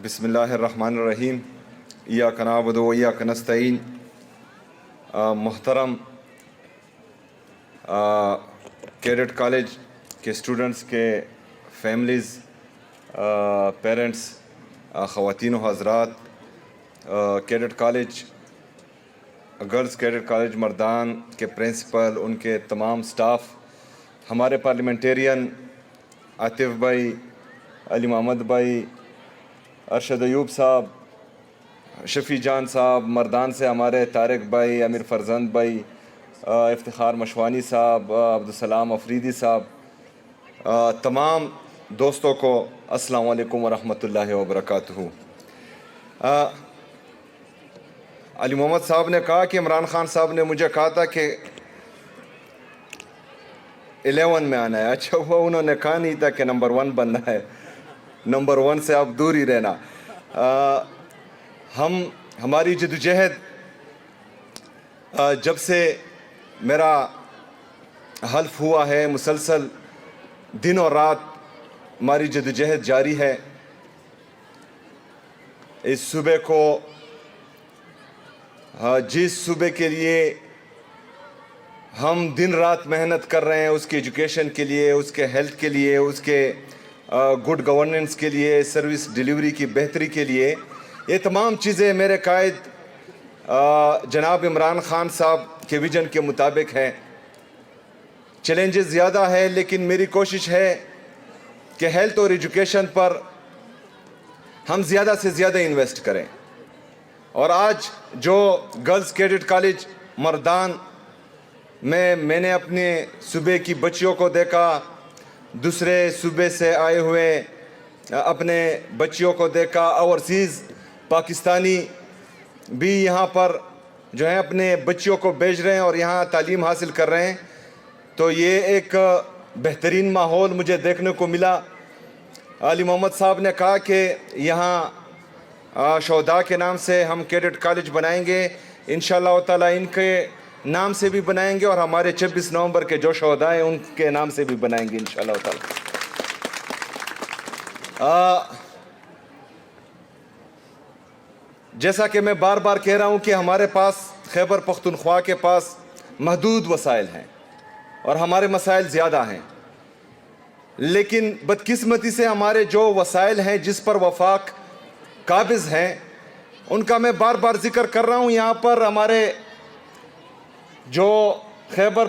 بسم اللہ الرحمن الرحیم ایاک نعبد و ایاک نستعین۔ محترم کیڈٹ کالج کے اسٹوڈنٹس کے فیملیز، پیرنٹس، خواتین و حضرات، cadet college girls cadet college Mardan کے پرنسپل، ان کے تمام سٹاف، ہمارے پارلیمنٹیرین عاطف بھائی، علی محمد بھائی، ارشد ایوب صاحب، شفیع جان صاحب، مردان سے ہمارے طارق بھائی، امیر فرزند بھائی، افتخار مشوانی صاحب، عبدالسلام افریدی صاحب، تمام دوستوں کو السلام علیکم ورحمۃ اللہ وبرکاتہ۔ علی محمد صاحب نے کہا کہ عمران خان صاحب نے مجھے کہا تھا کہ 11 میں آنا ہے۔ اچھا، وہ انہوں نے کہا نہیں تھا کہ نمبر 1 بننا ہے، نمبر 1 سے آپ دور ہی رہنا۔ ہماری جدوجہد جب سے میرا حلف ہوا ہے، مسلسل دن اور رات ہماری جدوجہد جاری ہے۔ اس صوبے کو، جس صوبے کے لیے ہم دن رات محنت کر رہے ہیں، اس کی ایجوکیشن کے لیے، اس کے ہیلتھ کے لیے، اس کے گڈ گورننس کے لیے، سروس ڈیلیوری کی بہتری کے لیے، یہ تمام چیزیں میرے قائد جناب عمران خان صاحب کے ویژن کے مطابق ہیں۔ چیلنجز زیادہ ہے، لیکن میری کوشش ہے کہ ہیلتھ اور ایجوکیشن پر ہم زیادہ سے زیادہ انویسٹ کریں۔ اور آج جو گرلز کیڈٹ کالج مردان میں نے اپنے صوبے کی بچیوں کو دیکھا، دوسرے صوبے سے آئے ہوئے اپنے بچیوں کو دیکھا، اوورسیز پاکستانی بھی یہاں پر جو ہیں اپنے بچیوں کو بھیج رہے ہیں اور یہاں تعلیم حاصل کر رہے ہیں، تو یہ ایک بہترین ماحول مجھے دیکھنے کو ملا۔ علی محمد صاحب نے کہا کہ یہاں شہداء کے نام سے ہم کیڈٹ کالج بنائیں گے، انشاءاللہ تعالیٰ ان کے نام سے بھی بنائیں گے، اور ہمارے 26 نومبر کے جو شہداء ہیں ان کے نام سے بھی بنائیں گے انشاءاللہ تعالیٰ۔ جیسا کہ میں بار بار کہہ رہا ہوں کہ ہمارے پاس، خیبر پختونخوا کے پاس محدود وسائل ہیں اور ہمارے مسائل زیادہ ہیں، لیکن بدقسمتی سے ہمارے جو وسائل ہیں جس پر وفاق قابض ہیں، ان کا میں بار بار ذکر کر رہا ہوں۔ یہاں پر ہمارے جو خیبر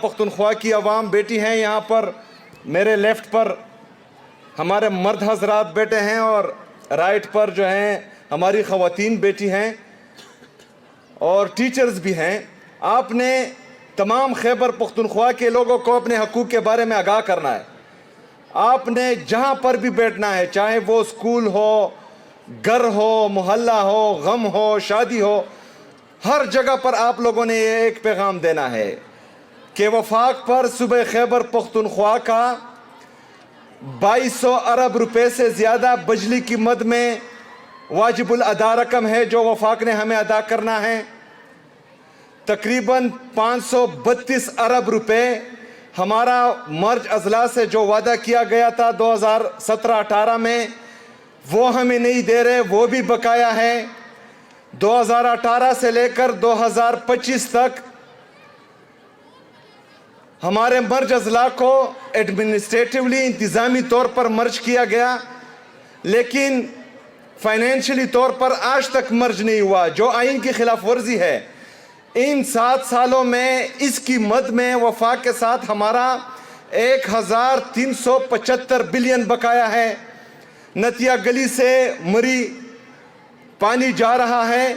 پختونخوا کی عوام بیٹی ہیں، یہاں پر میرے لیفٹ پر ہمارے مرد حضرات بیٹے ہیں اور رائٹ پر جو ہیں ہماری خواتین بیٹی ہیں اور ٹیچرز بھی ہیں۔ آپ نے تمام خیبر پختونخوا کے لوگوں کو اپنے حقوق کے بارے میں آگاہ کرنا ہے۔ آپ نے جہاں پر بھی بیٹھنا ہے، چاہے وہ اسکول ہو، گھر ہو، محلہ ہو، غم ہو، شادی ہو، ہر جگہ پر آپ لوگوں نے یہ ایک پیغام دینا ہے کہ وفاق پر صوبہ خیبر پختونخوا کا 2200 ارب روپے سے زیادہ بجلی کی مد میں واجب الادا رقم ہے جو وفاق نے ہمیں ادا کرنا ہے۔ تقریباً 532 ارب روپے ہمارا مرج اضلاع سے جو وعدہ کیا گیا تھا 2017-18 میں، وہ ہمیں نہیں دے رہے، وہ بھی بقایا ہے۔ 2018 سے لے کر 2025 تک ہمارے مرج اضلاع کو ایڈمنسٹریٹیولی، انتظامی طور پر مرج کیا گیا، لیکن فائنینشلی طور پر آج تک مرج نہیں ہوا، جو آئین کی خلاف ورزی ہے۔ ان 7 سالوں میں اس کی مد میں وفاق کے ساتھ ہمارا 1375 بلین بقایا ہے۔ نتیہ گلی سے مری پانی جا رہا ہے،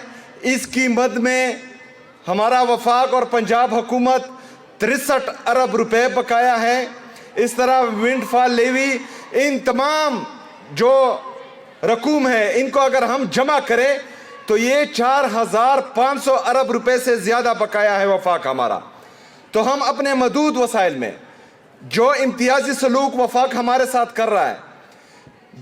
اس کی مد میں ہمارا وفاق اور پنجاب حکومت 63 ارب روپے بقایا ہے۔ اس طرح ونڈ فال لیوی، ان تمام جو رقوم ہے، ان کو اگر ہم جمع کریں تو یہ 4500 ارب روپے سے زیادہ بقایا ہے وفاق ہمارا۔ تو ہم اپنے محدود وسائل میں جو امتیازی سلوک وفاق ہمارے ساتھ کر رہا ہے،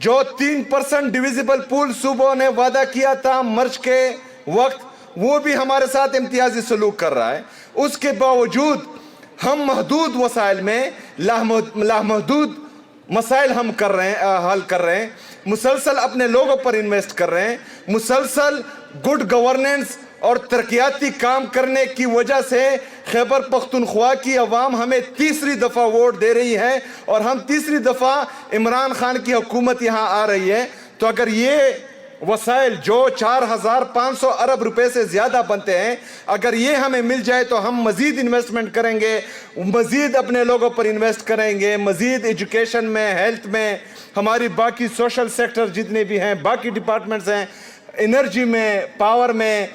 جو 3% ڈیویزیبل پول صوبوں نے وعدہ کیا تھا مرج کے وقت، وہ بھی ہمارے ساتھ امتیازی سلوک کر رہا ہے۔ اس کے باوجود ہم محدود وسائل میں لامحدود مسائل ہم کر رہے ہیں، حل کر رہے ہیں، مسلسل اپنے لوگوں پر انویسٹ کر رہے ہیں، مسلسل گڈ گورننس اور ترقیاتی کام کرنے کی وجہ سے خیبر پختونخوا کی عوام ہمیں تیسری دفعہ ووٹ دے رہی ہے اور ہم تیسری دفعہ عمران خان کی حکومت یہاں آ رہی ہے۔ تو اگر یہ وسائل جو 4500 ارب روپے سے زیادہ بنتے ہیں، اگر یہ ہمیں مل جائے تو ہم مزید انویسٹمنٹ کریں گے، مزید اپنے لوگوں پر انویسٹ کریں گے، مزید ایجوکیشن میں، ہیلتھ میں، ہماری باقی سوشل سیکٹر جتنے بھی ہیں، باقی ڈپارٹمنٹس ہیں، انرجی میں، پاور میں،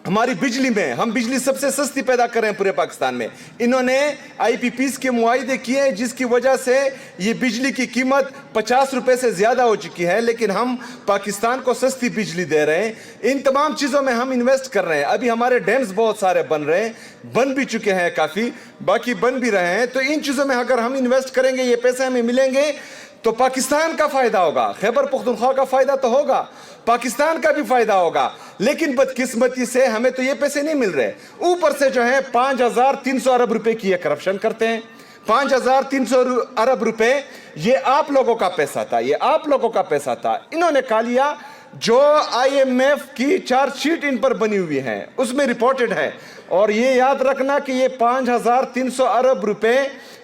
ہماری بجلی میں، ہم بجلی سب سے سستی پیدا کر رہے ہیں پورے پاکستان میں۔ انہوں نے آئی پی پیز کے معاہدے کیے ہیں جس کی وجہ سے یہ بجلی کی قیمت 50 روپے سے زیادہ ہو چکی ہے، لیکن ہم پاکستان کو سستی بجلی دے رہے ہیں۔ ان تمام چیزوں میں ہم انویسٹ کر رہے ہیں۔ ابھی ہمارے ڈیمز بہت سارے بن رہے ہیں، بن بھی چکے ہیں کافی، باقی بن بھی رہے ہیں۔ تو ان چیزوں میں اگر ہم انویسٹ کریں گے، یہ پیسے ہمیں ملیں گے تو پاکستان کا فائدہ ہوگا، خیبر پختونخوا کا فائدہ تو ہوگا، پاکستان کا بھی فائدہ ہوگا۔ لیکن بدقسمتی سے ہمیں تو یہ پیسے نہیں مل رہے، اوپر سے جو ہے 5300 ارب روپے کی یہ کرپشن کرتے ہیں۔ 5300 ارب روپے یہ آپ لوگوں کا پیسہ تھا، یہ آپ لوگوں کا پیسہ تھا۔ انہوں نے کہا لیا، جو آئی ایم ایف کی چارج شیٹ ان پر بنی ہوئی ہے اس میں رپورٹڈ ہے، اور یہ یاد رکھنا کہ یہ 5300 ارب روپے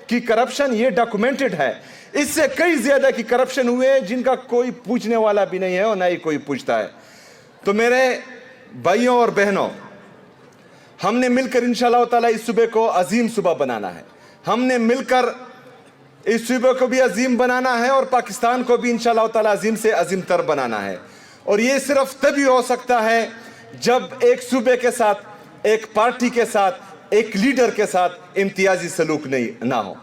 کی کرپشن یہ ڈاکومنٹڈ ہے۔ اس سے کئی زیادہ کی کرپشن ہوئے جن کا کوئی پوچھنے والا بھی نہیں ہے اور نہ ہی کوئی پوچھتا ہے۔ تو میرے بھائیوں اور بہنوں، ہم نے مل کر انشاءاللہ تعالیٰ اس صوبے کو عظیم صوبہ بنانا ہے۔ ہم نے مل کر اس صوبے کو بھی عظیم بنانا ہے اور پاکستان کو بھی انشاءاللہ تعالیٰ عظیم سے عظیم تر بنانا ہے۔ اور یہ صرف تبھی ہو سکتا ہے جب ایک صوبے کے ساتھ، ایک پارٹی کے ساتھ، ایک لیڈر کے ساتھ امتیازی سلوک نہ ہو۔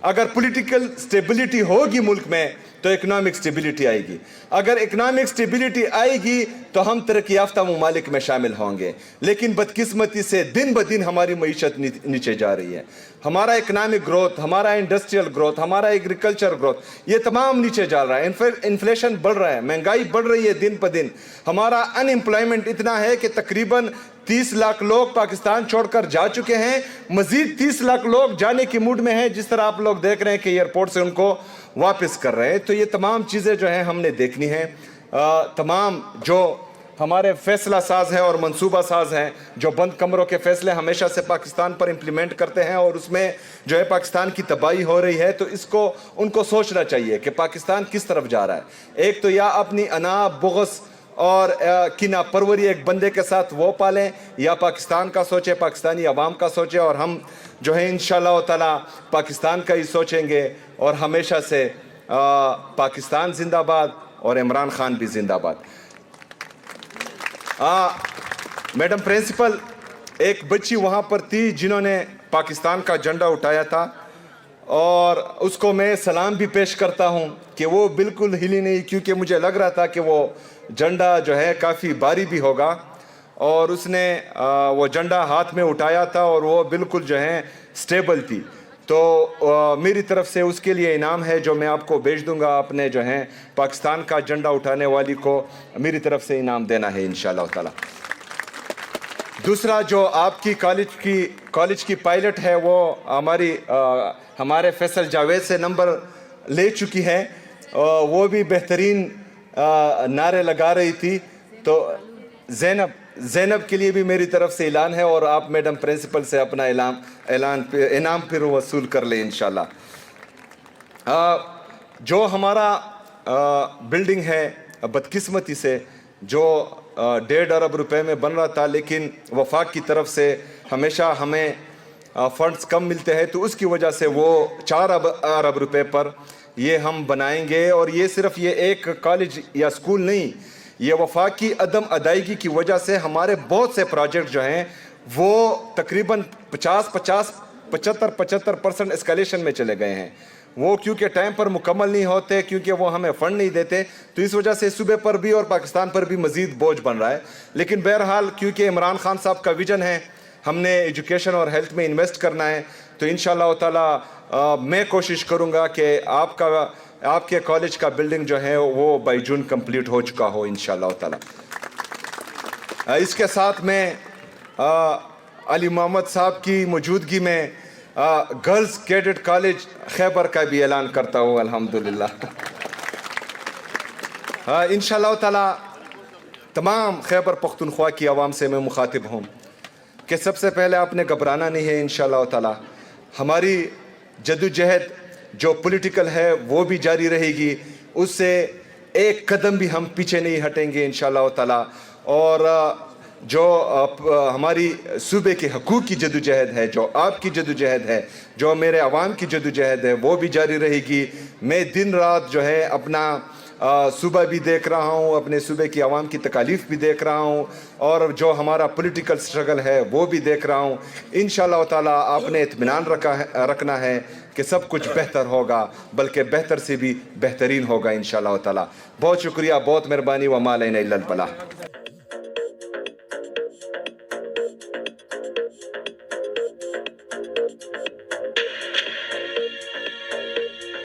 اگر پولیٹیکل سٹیبلٹی ہوگی ملک میں تو اکنامک سٹیبلٹی آئے گی، اگر اکنامک سٹیبلٹی آئے گی تو ہم ترقی یافتہ ممالک میں شامل ہوں گے۔ لیکن بدقسمتی سے دن بدن ہماری معیشت نیچے جا رہی ہے، ہمارا اکنامک گروتھ، ہمارا انڈسٹریل گروتھ، ہمارا ایگریکلچر گروتھ، یہ تمام نیچے جا رہا ہے۔ انفلیشن بڑھ رہا ہے، مہنگائی بڑھ رہی ہے دن بدن، ہمارا ان امپلائمنٹ اتنا ہے کہ تقریباً 30 لاکھ لوگ پاکستان چھوڑ کر جا چکے ہیں، مزید 30 لاکھ لوگ جانے کی موڈ میں ہیں، جس طرح آپ لوگ دیکھ رہے ہیں کہ ایئرپورٹ سے ان کو واپس کر رہے ہیں۔ تو یہ تمام چیزیں جو ہیں ہم نے دیکھنی ہیں۔ تمام جو ہمارے فیصلہ ساز ہیں اور منصوبہ ساز ہیں، جو بند کمروں کے فیصلے ہمیشہ سے پاکستان پر امپلیمنٹ کرتے ہیں اور اس میں جو ہے پاکستان کی تباہی ہو رہی ہے، تو ان کو سوچنا چاہیے کہ پاکستان کس طرف جا رہا ہے۔ ایک تو یا اپنی انا، بغض اور کینہ پروری ایک بندے کے ساتھ وہ پالیں، یا پاکستان کا سوچیں، پاکستانی عوام کا سوچیں، اور ہم جو ہے انشاءاللہ تعالی پاکستان کا ہی سوچیں گے۔ اور ہمیشہ سے پاکستان زندہ باد اور عمران خان بھی زندہ باد۔ میڈم پرنسپل، ایک بچی وہاں پر تھی جنہوں نے پاکستان کا جھنڈا اٹھایا تھا، اور اس کو میں سلام بھی پیش کرتا ہوں کہ وہ بالکل ہلی نہیں، کیونکہ مجھے لگ رہا تھا کہ وہ جھنڈا جو ہے کافی بھاری بھی ہوگا، اور اس نے وہ جھنڈا ہاتھ میں اٹھایا تھا اور وہ بالکل جو ہے سٹیبل تھی۔ تو میری طرف سے اس کے لیے انعام ہے جو میں آپ کو بھیج دوں گا، اپنے جو ہیں پاکستان کا جھنڈا اٹھانے والی کو میری طرف سے انعام دینا ہے انشاءاللہ تعالی۔ دوسرا، جو آپ کی کالج کی پائلٹ ہے، وہ ہمارے فیصل جاوید سے نمبر لے چکی ہے، وہ بھی بہترین نعرے لگا رہی تھی۔ تو زینب کے لیے بھی میری طرف سے اعلان ہے، اور آپ میڈم پرنسپل سے اپنا انعام پھر وصول کر لیں انشاءاللہ۔ جو ہمارا بلڈنگ ہے، بدقسمتی سے جو 1.5 ارب روپے میں بن رہا تھا، لیکن وفاق کی طرف سے ہمیشہ ہمیں فنڈز کم ملتے ہیں، تو اس کی وجہ سے وہ 4 ارب روپے پر یہ ہم بنائیں گے۔ اور یہ صرف یہ ایک کالج یا سکول نہیں، یہ وفاق کی عدم ادائیگی کی وجہ سے ہمارے بہت سے پروجیکٹ جو ہیں وہ تقریباً 75% اسکیلیشن میں چلے گئے ہیں۔ وہ کیونکہ ٹائم پر مکمل نہیں ہوتے، کیونکہ وہ ہمیں فنڈ نہیں دیتے، تو اس وجہ سے صوبے پر بھی اور پاکستان پر بھی مزید بوجھ بن رہا ہے۔ لیکن بہرحال کیونکہ عمران خان صاحب کا ویژن ہے، ہم نے ایجوکیشن اور ہیلتھ میں انویسٹ کرنا ہے، تو انشاءاللہ تعالی میں کوشش کروں گا کہ آپ کے کالج کا بلڈنگ جو ہے وہ بائی جون کمپلیٹ ہو چکا ہو انشاءاللہ تعالی۔ اس کے ساتھ میں علی محمد صاحب کی موجودگی میں گرلز کیڈٹ کالج خیبر کا بھی اعلان کرتا ہوں الحمدللہ. انشاءاللہ تعالی تمام خیبر پختونخوا کی عوام سے میں مخاطب ہوں کہ سب سے پہلے آپ نے گھبرانا نہیں ہے. انشاءاللہ تعالی ہماری جدوجہد جو پولیٹیکل ہے وہ بھی جاری رہے گی, اس سے ایک قدم بھی ہم پیچھے نہیں ہٹیں گے انشاءاللہ تعالی. اور جو ہماری صوبے کے حقوق کی جدوجہد ہے, جو آپ کی جدوجہد ہے, جو میرے عوام کی جدوجہد ہے, وہ بھی جاری رہے گی. میں دن رات جو ہے اپنا صوبہ بھی دیکھ رہا ہوں, اپنے صوبے کی عوام کی تکالیف بھی دیکھ رہا ہوں, اور جو ہمارا پولیٹیکل سٹرگل ہے وہ بھی دیکھ رہا ہوں. انشاءاللہ تعالی آپ نے اطمینان رکھنا ہے کہ سب کچھ بہتر ہوگا, بلکہ بہتر سے بھی بہترین ہوگا انشاءاللہ تعالی. بہت شکریہ, بہت مہربانی. وما علینا الا البلاغ.